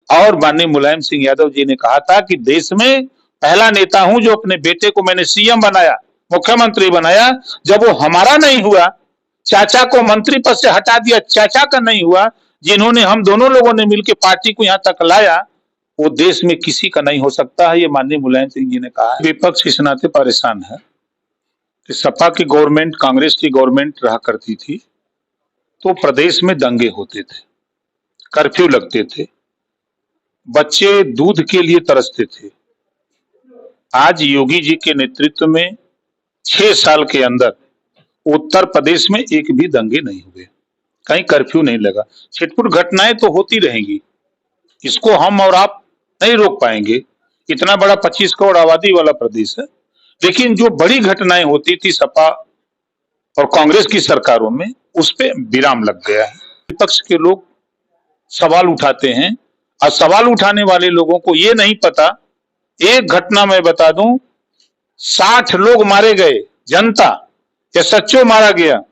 और माननीय मुलायम सिंह यादव जी ने कहा था कि देश में पहला नेता हूं जो अपने बेटे को मैंने सीएम बनाया, मुख्यमंत्री बनाया। जब वो हमारा नहीं हुआ, चाचा को मंत्री पद से हटा दिया, चाचा का नहीं हुआ, जिन्होंने हम दोनों लोगों ने मिलकर पार्टी को यहां तक लाया, वो देश में किसी का नहीं हो सकता है। ये माननीय मुलायम सिंह जी ने कहा। विपक्ष इस नाते परेशान है कि सपा की गवर्नमेंट, कांग्रेस की गवर्नमेंट रहा करती थी तो प्रदेश में दंगे होते थे, कर्फ्यू लगते थे, बच्चे दूध के लिए तरसते थे। आज योगी जी के नेतृत्व में 6 साल के अंदर उत्तर प्रदेश में एक भी दंगे नहीं हुए, कहीं कर्फ्यू नहीं लगा। छिटपुट घटनाएं तो होती रहेंगी, इसको हम और आप नहीं रोक पाएंगे। इतना बड़ा 25 करोड़ आबादी वाला प्रदेश है, लेकिन जो बड़ी घटनाएं होती थी सपा और कांग्रेस की सरकारों में, उस पे विराम लग गया है। विपक्ष के लोग सवाल उठाते हैं और सवाल उठाने वाले लोगों को ये नहीं पता। एक घटना मैं बता दूं, 60 लोग मारे गए, जनता, SHO मारा गया,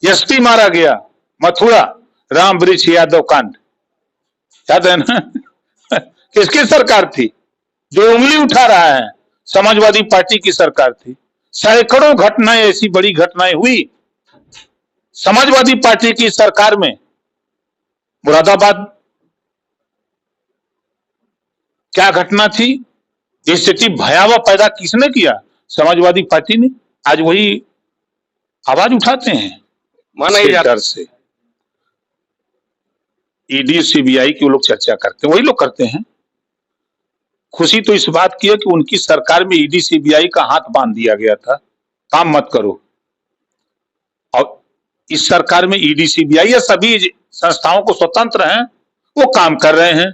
SP मारा गया, मथुरा राम वृक्ष यादव कांड, याद है ना? किसकी सरकार थी? जो उंगली उठा रहा है, समाजवादी पार्टी की सरकार थी। सैकड़ों घटनाएं, ऐसी बड़ी घटनाएं हुई समाजवादी पार्टी की सरकार में। मुरादाबाद क्या घटना थी? ये स्थिति भयावह पैदा किसने किया? समाजवादी पार्टी ने। आज वही आवाज उठाते हैं, माना ही डर से। ईडी CBI की वो लोग चर्चा करते हैं, वही लोग करते हैं। खुशी तो इस बात की है कि उनकी सरकार में ईडी CBI का हाथ बांध दिया गया था, काम मत करो। और इस सरकार में ईडी CBI या सभी संस्थाओं को स्वतंत्र हैं, वो काम कर रहे हैं।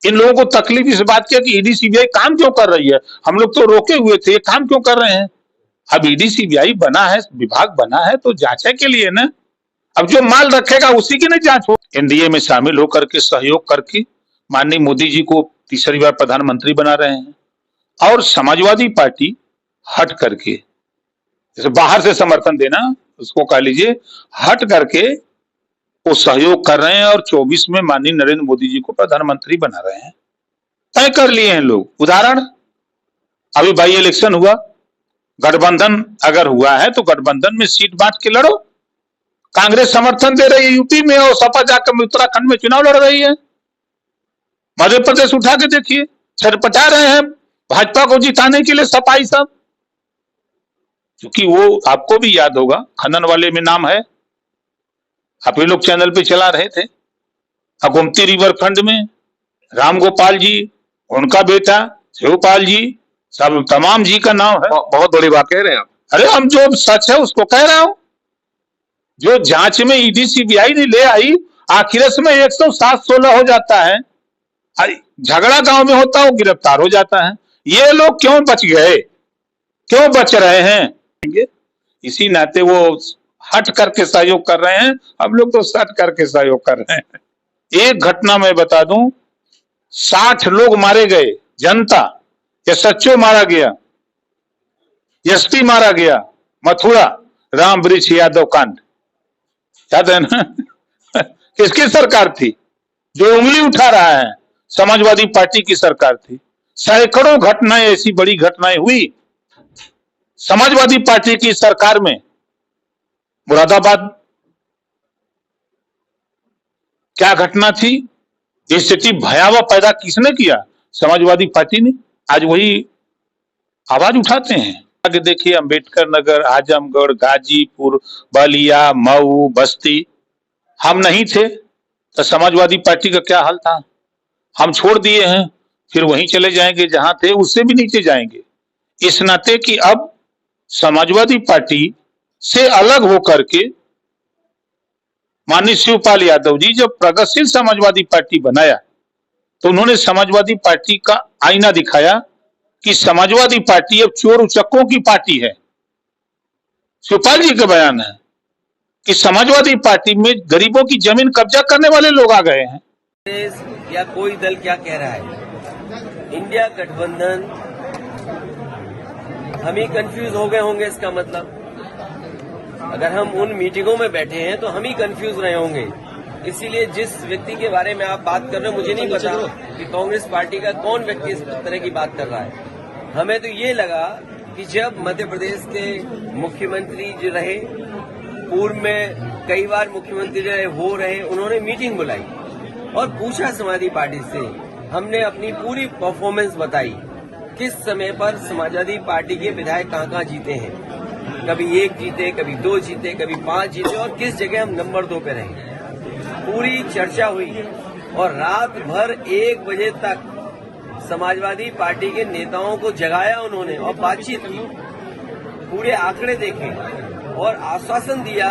इन लोगों को तकलीफ इस बात की है कि ईडी CBI काम क्यों कर रही है? हम लोग तो रोके हुए थे, काम क्यों कर रहे हैं? अब ईडी CBI बना है, विभाग बना है तो जांचे के लिए ना। अब जो माल रखेगा उसी की नहीं जांच हो। एनडीए में शामिल होकर के, सहयोग करके माननीय मोदी जी को तीसरी बार प्रधानमंत्री बना रहे हैं। और समाजवादी पार्टी हट करके, जैसे बाहर से समर्थन देना उसको कह लीजिए, हट करके वो सहयोग कर रहे हैं और 24 में माननीय नरेंद्र मोदी जी को प्रधानमंत्री बना रहे हैं। तय कर लिए हैं लोग। उदाहरण, अभी बाई इलेक्शन हुआ, गठबंधन अगर हुआ है तो गठबंधन में सीट बांट के लड़ो। कांग्रेस समर्थन दे रही है यूपी में और सपा जाकर उत्तराखंड में चुनाव लड़ रही है। मध्य प्रदेश उठा के देखिए, छटपटा रहे हैं भाजपा को जिताने के लिए सपाई सब। क्योंकि वो आपको भी याद होगा, खनन वाले में नाम है, आप ये लोग चैनल पे चला रहे थे। गोमती रिवर फ्रंट में राम गोपाल जी, उनका बेटा शिवपाल जी, सब तमाम जी का नाम है। बहुत बड़ी बात कह रहे हैं आप। अरे हम जो सच है उसको कह रहा हूं। जो जांच में ईडी CBI ने ले आई, आखिर में 107-16 हो जाता है। झगड़ा गांव में होता है, वो गिरफ्तार हो जाता है। ये लोग क्यों बच गए, क्यों बच रहे हैं? इसी नाते वो हट करके सहयोग कर रहे हैं, हम लोग तो सट करके सहयोग कर रहे हैं। एक घटना मैं बता दूं, 60 लोग मारे गए, जनता, SHO मारा गया, SP मारा गया, मथुरा राम वृक्ष यादव कांड, याद है ना? किसकी सरकार थी? जो उंगली उठा रहा है, समाजवादी पार्टी की सरकार थी। सैकड़ों घटनाएं, ऐसी बड़ी घटनाएं हुई समाजवादी पार्टी की सरकार में। मुरादाबाद क्या घटना थी? ये स्थिति भयावह पैदा किसने किया? समाजवादी पार्टी ने। आज वही आवाज उठाते हैं। आगे देखिए, अंबेडकर नगर, आजमगढ़, गाजीपुर, बलिया, मऊ, बस्ती, हम नहीं थे तो समाजवादी पार्टी का क्या हाल था? हम छोड़ दिए हैं, फिर वहीं चले जाएंगे जहां थे, उससे भी नीचे जाएंगे। इस नाते कि अब समाजवादी पार्टी से अलग होकर के माननीय शिवपाल यादव जी जब प्रगतिशील समाजवादी पार्टी बनाया तो उन्होंने समाजवादी पार्टी का आईना दिखाया कि समाजवादी पार्टी अब चोर उचक्कों की पार्टी है। शिवपाल जी का बयान है कि समाजवादी पार्टी में गरीबों की जमीन कब्जा करने वाले लोग आ गए हैं। या कोई दल क्या कह रहा है, इंडिया गठबंधन, हम ही कंफ्यूज हो गए होंगे। इसका मतलब अगर हम उन मीटिंगों में बैठे हैं तो हम ही कंफ्यूज रहे होंगे। इसीलिए जिस व्यक्ति के बारे में आप बात कर रहे हो मुझे नहीं पता कि कांग्रेस पार्टी का कौन व्यक्ति इस तरह की बात कर रहा है। हमें तो ये लगा कि जब मध्य प्रदेश के मुख्यमंत्री जो रहे, पूर्व में कई बार मुख्यमंत्री रहे, उन्होंने मीटिंग बुलाई और पूछा समाजवादी पार्टी से, हमने अपनी पूरी परफॉर्मेंस बताई, किस समय पर समाजवादी पार्टी के विधायक कहाँ जीते हैं, कभी 1 जीते, कभी 2 जीते, कभी 5 जीते और किस जगह हम नंबर 2 पे रहे। पूरी चर्चा हुई और रात भर 1 बजे तक समाजवादी पार्टी के नेताओं को जगाया उन्होंने और बातचीत की, पूरे आंकड़े देखे और आश्वासन दिया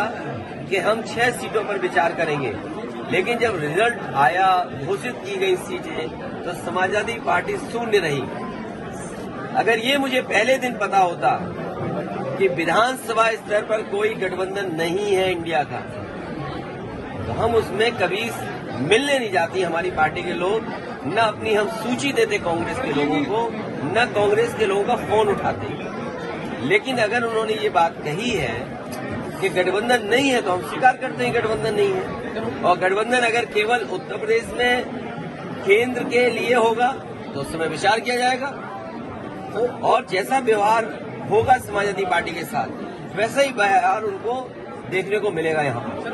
कि हम 6 सीटों पर विचार करेंगे। लेकिन जब रिजल्ट आया, घोषित की गई सीटें, तो समाजवादी पार्टी शून्य रही। अगर ये मुझे पहले दिन पता होता कि विधानसभा स्तर पर कोई गठबंधन नहीं है इंडिया का, तो हम उसमें कभी मिलने नहीं जाती हमारी पार्टी के लोग, न अपनी हम सूची देते कांग्रेस के लोगों को, न कांग्रेस के लोगों का फोन उठाते। लेकिन अगर उन्होंने ये बात कही है कि गठबंधन नहीं है, तो हम स्वीकार करते हैं गठबंधन नहीं है। और गठबंधन अगर केवल उत्तर प्रदेश में केंद्र के लिए होगा तो उस समय विचार किया जाएगा और जैसा व्यवहार होगा समाजवादी पार्टी के साथ वैसा ही व्यवहार उनको देखने को मिलेगा यहाँ पर।